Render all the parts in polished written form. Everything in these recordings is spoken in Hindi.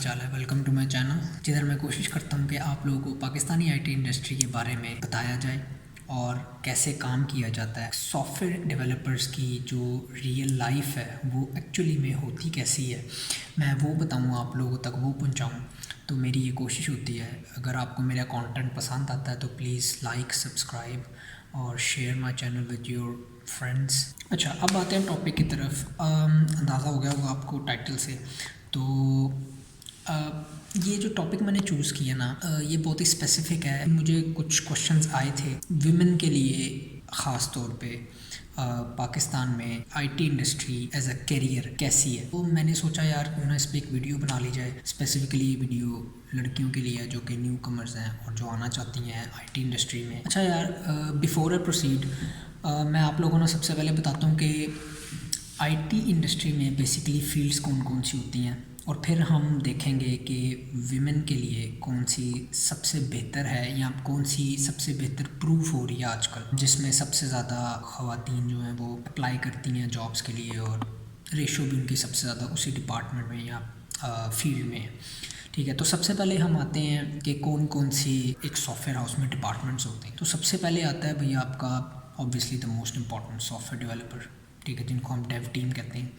चाल है। वेलकम टू माय चैनल, जिधर मैं कोशिश करता हूँ कि आप लोगों को पाकिस्तानी आईटी इंडस्ट्री के बारे में बताया जाए और कैसे काम किया जाता है। सॉफ्टवेयर डेवलपर्स की जो रियल लाइफ है वो एक्चुअली में होती कैसी है, मैं वो बताऊँ आप लोगों तक, वो पहुँचाऊँ। तो मेरी ये कोशिश होती है। अगर आपको मेरा कंटेंट पसंद आता है तो प्लीज़ लाइक, सब्सक्राइब और share my channel with your friends. अच्छा, अब आते हैं टॉपिक की तरफ। अंदाज़ा हो गया होगा आपको टाइटल से। तो ये जो टॉपिक मैंने चूज़ किया ना, ये बहुत ही स्पेसिफ़िक है। मुझे कुछ क्वेश्चंस आए थे विमेन के लिए, ख़ास तौर पे पाकिस्तान में IT industry as a career कैसी है। तो मैंने सोचा यार क्यों ना इस पर एक वीडियो बना ली जाए। स्पेसिफ़िकली ये वीडियो लड़कियों के लिए है जो कि न्यू कमर्स हैं और जो आना चाहती हैं आईटी इंडस्ट्री में। अच्छा यार, बिफोर आई प्रोसीड मैं आप लोगों को सबसे पहले बताता हूँ कि आईटी इंडस्ट्री में बेसिकली फील्ड्स कौन कौन सी होती हैं, और फिर हम देखेंगे कि विमेन के लिए कौन सी सबसे बेहतर है या कौन सी सबसे बेहतर प्रूफ हो रही है आजकल, जिसमें सबसे ज़्यादा ख़वातीन जो हैं वो अप्लाई करती हैं जॉब्स के लिए, और रेशो भी उनकी सबसे ज़्यादा उसी डिपार्टमेंट में या फील्ड में है। ठीक है, तो सबसे पहले हम आते हैं कि कौन कौन सी एक सॉफ्टवेयर हाउस में डिपार्टमेंट्स होते हैं। तो सबसे पहले आता है भैया आपका obviously the most important software developer, ठीक है, जिनको हम डेव टीम कहते हैं।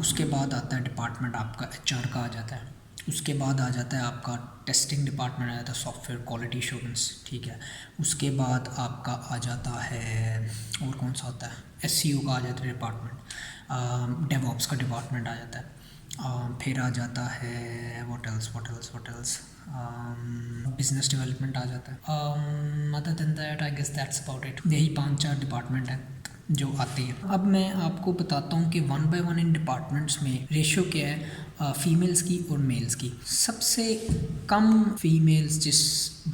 उसके बाद आता है डिपार्टमेंट आपका एचआर का आ जाता है। उसके बाद आ जाता है आपका टेस्टिंग डिपार्टमेंट आ जाता है, सॉफ्टवेयर क्वालिटी एश्योरेंस, ठीक है। उसके बाद आपका आ जाता है, और कौन सा होता है, एसईओ का आ जाता है डिपार्टमेंट, डेवऑप्स का डिपार्टमेंट आ जाता है। फिर आ जाता है व्हाट एल्स बिजनेस डेवलपमेंट आ जाता है। Other than that I guess that's about it. यही 5-4 डिपार्टमेंट हैं जो आती है। अब मैं आपको बताता हूँ कि 1 बाय 1 इन डिपार्टमेंट्स में रेशो क्या है फीमेल्स की और मेल्स की। सबसे कम फीमेल्स जिस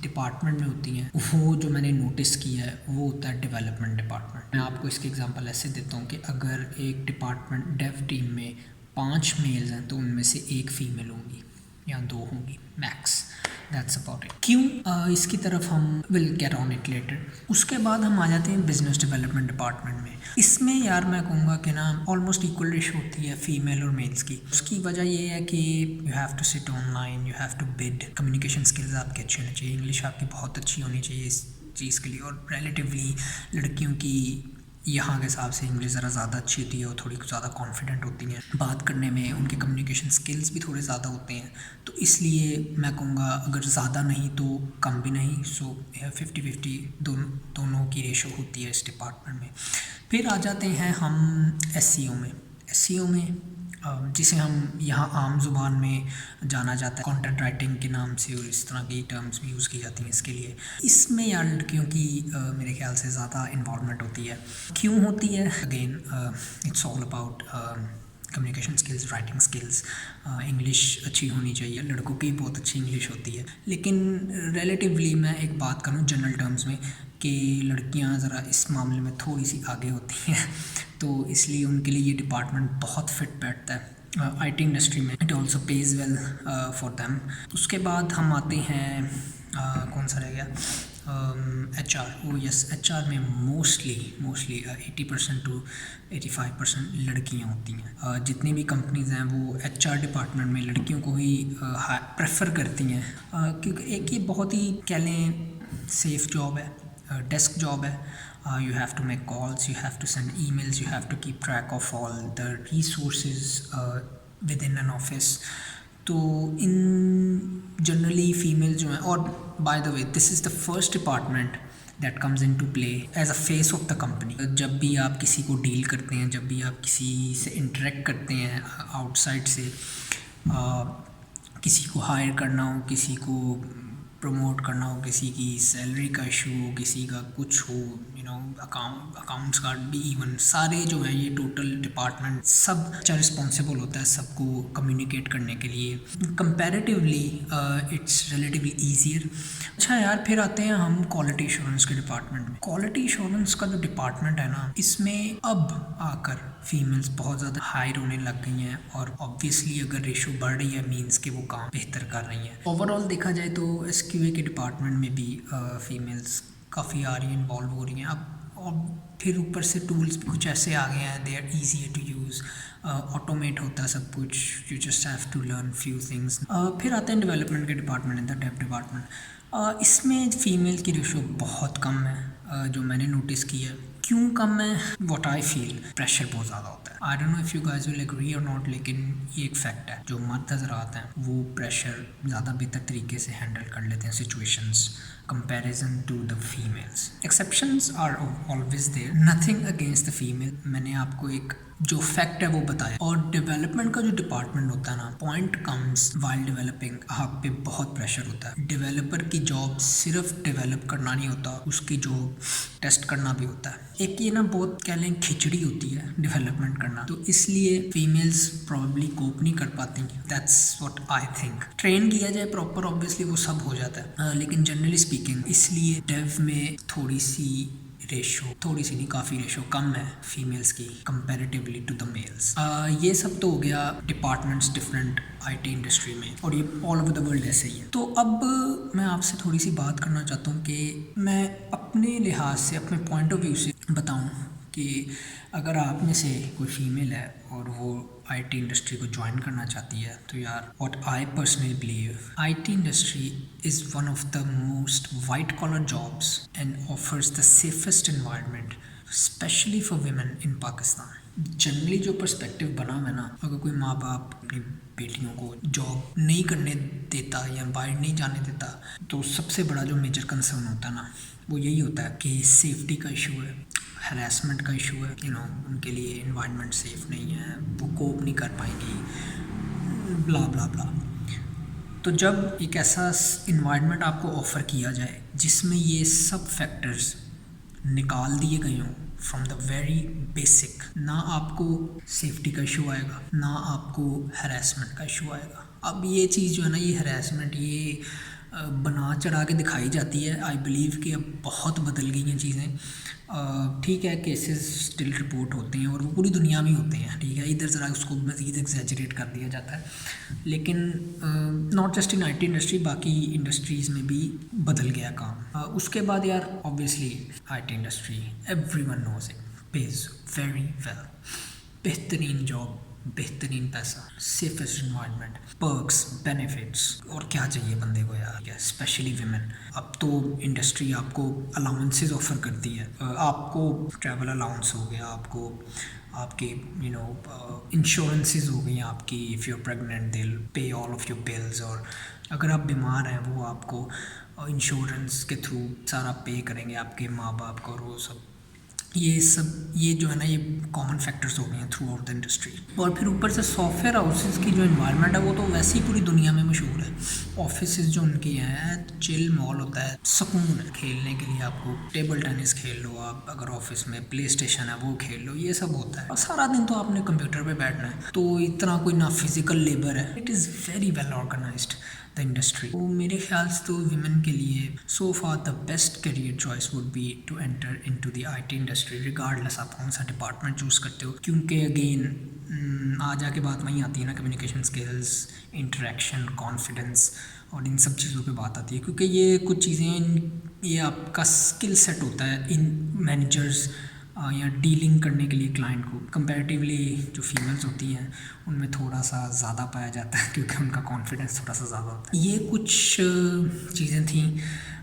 डिपार्टमेंट में होती हैं वो जो मैंने नोटिस किया है वो होता है डेवलपमेंट डिपार्टमेंट। मैं आपको इसके एग्जांपल ऐसे देता हूँ कि अगर एक डिपार्टमेंट डेव टीम में 5 मेल्स हैं तो उनमें से 1 फीमेल होंगी या 2 होंगी मैक्स। That's about it. क्यों इसकी तरफ हम will get on it later. उसके बाद हम आ जाते हैं बिजनेस डेवलपमेंट डिपार्टमेंट में। इसमें यार मैं कहूँगा कि ना ऑलमोस्ट इक्वल रेशो होती है फीमेल और मेल्स की। उसकी वजह ये है कि you have to sit online, you have to bid, communication skills आपकी अच्छी होनी चाहिए, इंग्लिश आपकी बहुत अच्छी होनी चाहिए इस चीज़ के लिए, और रिलेटिवली लड़कियों की यहाँ के हिसाब से इंग्लिश ज़रा ज़्यादा अच्छी होती है और थोड़ी ज़्यादा कॉन्फिडेंट होती हैं बात करने में, उनके कम्युनिकेशन स्किल्स भी थोड़े ज़्यादा होते हैं। तो इसलिए मैं कहूँगा अगर ज़्यादा नहीं तो कम भी नहीं, सो 50-50 दोनों की रेशो होती है इस डिपार्टमेंट में। फिर आ जाते हैं हम एसईओ में। एसईओ में जिसे हम यहाँ आम ज़ुबान में जाना जाता है कंटेंट राइटिंग के नाम से, और इस तरह की टर्म्स भी यूज़ की जाती हैं इसके लिए। इसमें यार लड़कियों की मेरे ख्याल से ज़्यादा इन्वॉल्वमेंट होती है। क्यों होती है? Again it's all about communication skills, writing skills, English अच्छी होनी चाहिए। लड़कों की बहुत अच्छी इंग्लिश होती है, लेकिन रिलेटिवली मैं एक बात करूँ जनरल टर्म्स में कि लड़कियां ज़रा इस मामले में थोड़ी सी आगे होती हैं, तो इसलिए उनके लिए ये डिपार्टमेंट बहुत फिट बैठता है आईटी इंडस्ट्री में। It also page well for them. उसके बाद हम आते हैं कौन सा रह गया, एचआर। ओ यस, एचआर में मोस्टली 80% to 85% लड़कियां होती हैं। जितनी भी कंपनीज़ हैं वो एचआर डिपार्टमेंट में लड़कियों को ही प्रेफर करती हैं, क्योंकि एक ये बहुत ही कह लें सेफ जॉब है, डेस्क जॉब है। You have to make calls, you have to send emails, you have to keep track of all the resources within an office. तो इन जनरली फीमेल जो हैं, और by the way this is the first department that comes into play as a face of the company. जब भी आप किसी को डील करते हैं, जब भी आप किसी से इंटरेक्ट करते हैं आउटसाइड से, किसी को हायर करना हो, किसी को प्रमोट करना हो, किसी की सैलरी का इशू हो, किसी का कुछ हो, अकाउंट्स का भी, इवन सारे जो है ये टोटल डिपार्टमेंट सब अच्छा रिस्पॉन्सिबल होता है सबको कम्युनिकेट करने के लिए। Comparatively it's relatively easier. अच्छा यार, फिर आते हैं हम क्वालिटी एश्योरेंस के डिपार्टमेंट में। क्वालिटी एश्योरेंस का जो डिपार्टमेंट है ना, इसमें अब आकर फीमेल्स बहुत ज़्यादा हायर होने लग गई हैं, और ऑब्वियसली अगर रेशो बढ़ रही है मीन्स कि वो काम बेहतर कर रही हैं। ओवरऑल देखा जाए तो एसक्यूए के डिपार्टमेंट में भी फीमेल्स काफ़ी आ रही हैं, इन्वॉल्व हो रही हैं। अब और फिर ऊपर से टूल्स भी कुछ ऐसे आ गए हैं, they are easy to use, automate होता है सब कुछ, you just have to learn few things. फिर आते हैं डेवलपमेंट के department, in the dev department. इसमें फ़ीमेल की रेशो बहुत कम है, जो मैंने नोटिस किया है। क्यों कम है? व्हाट आई फील, प्रेशर बहुत ज़्यादा होता है। I don't know if you guys will agree और नॉट, लेकिन ये एक फैक्ट है। जो मर्द हजरात हैं वो प्रेशर ज़्यादा बेहतर तरीके से हैंडल कर लेते हैं situations comparison to the females. Exceptions are always there, nothing against the female. मैंने आपको एक जो फैक्ट है वो बताया। और डेवलपमेंट का जो डिपार्टमेंट होता है ना, पॉइंट कम्स वाइल डेवलपिंग, आप पे बहुत प्रेशर होता है। डेवलपर की जॉब सिर्फ डेवलप करना नहीं होता, उसकी जॉब टेस्ट करना भी होता है। एक ये ना बहुत कह लें खिचड़ी होती है डेवलपमेंट करना, तो इसलिए फीमेल्स प्रॉब्ली कोप नहीं कर पाती। That's what I think. Train किया जाए प्रॉपर, ऑब्वियसली वो सब हो जाता है, लेकिन जनरली स्पीकिंग इसलिए डेव में थोड़ी सी नहीं, काफ़ी रेशो कम है फीमेल्स की कंपैरेटिवली टू द मेल्स। ये सब तो हो गया डिपार्टमेंट्स डिफरेंट आईटी इंडस्ट्री में, और ये ऑल ओवर द वर्ल्ड ऐसे ही है। तो अब मैं आपसे थोड़ी सी बात करना चाहता हूँ कि मैं अपने लिहाज से, अपने पॉइंट ऑफ व्यू से बताऊँ कि अगर आप में से कोई फीमेल है और वो आईटी इंडस्ट्री को ज्वाइन करना चाहती है, तो यार what I personally believe, IT industry is one of the most white collar jobs and offers the safest environment specially for women in Pakistan. Generally जो पर्सपेक्टिव बना है ना, अगर कोई माँ बाप अपनी बेटियों को जॉब नहीं करने देता या बाहर नहीं जाने देता, तो सबसे बड़ा जो मेजर कंसर्न होता है ना, वो यही होता है कि सेफ्टी का इशू है, हरासमेंट का इशू है, उनके लिए इन्वायरमेंट सेफ नहीं है, वो कोप नहीं कर पाएंगी, ब्ला ब्ला ब्ला। तो जब एक ऐसा इन्वायरमेंट आपको ऑफ़र किया जाए जिसमें ये सब फैक्टर्स निकाल दिए गए हों फ्रॉम द वेरी बेसिक, ना आपको सेफ्टी का इशू आएगा, ना आपको हरासमेंट का इशू आएगा। अब ये चीज़ जो है ना, ये हरासमेंट, ये बना चढ़ा के दिखाई जाती है। आई बिलीव कि अब बहुत बदल गई हैं चीज़ें। ठीक है, केसेस स्टिल रिपोर्ट होते हैं और वो पूरी दुनिया में होते हैं, ठीक है, इधर ज़रा उसको मज़ीद एग्जैजरेट कर दिया जाता है, लेकिन not just in IT industry, बाकी इंडस्ट्रीज़ में भी बदल गया काम। उसके बाद यार obviously IT industry, everyone knows it, pays very well, बेहतरीन जॉब, बेहतरीन पैसा, सेफेस्ट इन्वायरमेंट, पर्क्स, बेनिफिट्स, और क्या चाहिए बंदे को यार, स्पेशली विमेन। अब तो इंडस्ट्री आपको अलाउंसेस ऑफर करती है, आपको ट्रैवल अलाउंस हो गया, आपको आपके इंश्योरेंसेस हो गई आपकी, इफ़ यू आर प्रेगनेंट दे पे ऑल ऑफ योर बिल्स, और अगर आप बीमार हैं वो आपको इंश्योरेंस के थ्रू सारा पे करेंगे आपके माँ बाप को, और वो सब ये जो है ना, ये कॉमन फैक्टर्स हो गए हैं थ्रू आउट द इंडस्ट्री। और फिर ऊपर से सॉफ्टवेयर हाउसेस की जो इन्वायरमेंट है वो तो वैसे ही पूरी दुनिया में मशहूर है। ऑफिस जो उनकी हैं, चिल मॉल होता है, सुकून है खेलने के लिए, आपको टेबल टेनिस खेल लो आप, अगर ऑफिस में प्ले स्टेशन है वो खेल लो, ये सब होता है। और सारा दिन तो आपने कंप्यूटर पे बैठना है, तो इतना कोई ना फिजिकल लेबर है, it is very well organised the industry. तो मेरे ख्याल से तो विमेन के लिए so far the best career choice would be to enter into the IT industry, regardless आप कौन सा डिपार्टमेंट चूज़ करते हो, क्योंकि अगेन आ जाके बात वहीं आती है ना, कम्युनिकेशन स्किल्स, इंटरेक्शन, कॉन्फिडेंस, और इन सब चीज़ों पे बात आती है, क्योंकि ये कुछ चीज़ें, ये आपका स्किल सेट होता है इन मैनेजर्स या डीलिंग करने के लिए क्लाइंट को। कंपैरेटिवली जो फीमेल्स होती हैं उनमें थोड़ा सा ज़्यादा पाया जाता है, क्योंकि उनका कॉन्फिडेंस थोड़ा सा ज़्यादा होता है। ये कुछ चीज़ें थी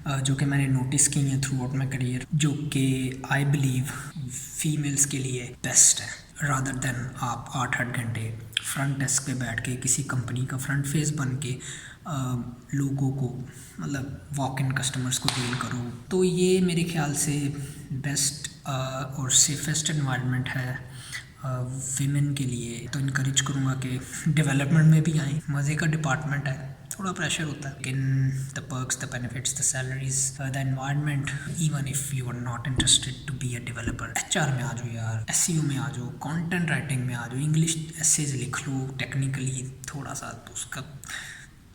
जो कि मैंने नोटिस की हैं थ्रू आउट माई करियर, जो कि आई बिलीव फीमेल्स के लिए बेस्ट है, रादर देन आप 8-8 घंटे फ्रंट डेस्क पे बैठ के किसी कंपनी का फ्रंट फेस बन के लोगों को, मतलब वॉक इन कस्टमर्स को डील करो। तो ये मेरे ख्याल से बेस्ट और सेफेस्ट एनवायरनमेंट है विमेन के लिए। तो इनकरेज करूँगा कि डेवलपमेंट में भी आएँ, मज़े का डिपार्टमेंट है, थोड़ा प्रेशर होता है, लेकिन the perks, the benefits, the salaries, the environment, even if you are not interested to be a developer, HR में आ जाओ यार, एसईओ में आ जाओ, कंटेंट राइटिंग में आ जाओ, इंग्लिश एसेज लिख लो, टेक्निकली थोड़ा सा तो उसका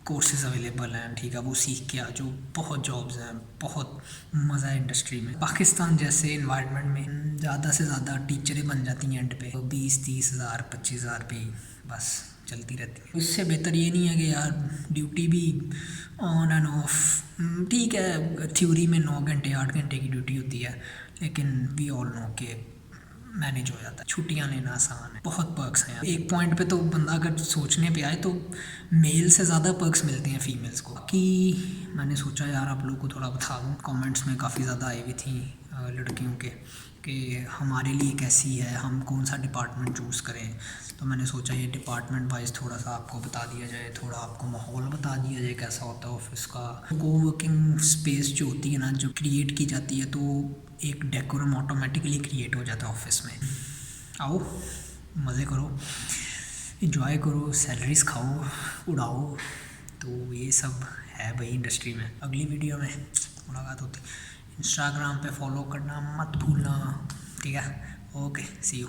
कोर्सेज अवेलेबल हैं, ठीक है, वो सीख के आ जाओ, बहुत जॉब्स हैं, बहुत मज़ा है इंडस्ट्री में। पाकिस्तान जैसे इन्वायरमेंट में ज़्यादा से ज़्यादा टीचरें बन जाती हैं एंड पे, 20-30 हज़ार 25 हज़ार पे बस चलती रहती है। इससे बेहतर ये नहीं है कि यार ड्यूटी भी ऑन एंड ऑफ, ठीक है, थ्योरी में 9 घंटे 8 घंटे की ड्यूटी होती है, लेकिन वी ऑल नो कि मैनेज हो जाता है। छुट्टियाँ लेना आसान है, बहुत पर्क्स हैं यार। एक पॉइंट पे तो बंदा अगर सोचने पे आए तो मेल से ज़्यादा पर्क्स मिलती हैं फीमेल्स को। कि मैंने सोचा यार आप लोगों को थोड़ा बता दूँ, कमेंट्स में काफ़ी ज़्यादा आई हुई थी लड़कियों के कि हमारे लिए कैसी है, हम कौन सा डिपार्टमेंट चूज़ करें। तो मैंने सोचा ये डिपार्टमेंट वाइज थोड़ा सा आपको बता दिया जाए, थोड़ा आपको माहौल बता दिया जाए कैसा होता है ऑफिस का। को वर्किंग स्पेस जो होती है ना, जो क्रिएट की जाती है, तो एक डेकोरम ऑटोमेटिकली क्रिएट हो जाता है ऑफिस में। आओ मज़े करो, इंजॉय करो, सैलरीज खाओ, उड़ाओ। तो ये सब है भाई इंडस्ट्री में। अगली वीडियो में मुलाकात होती। इंस्टाग्राम पे फॉलो करना मत भूलना, ठीक है। Okay, see you.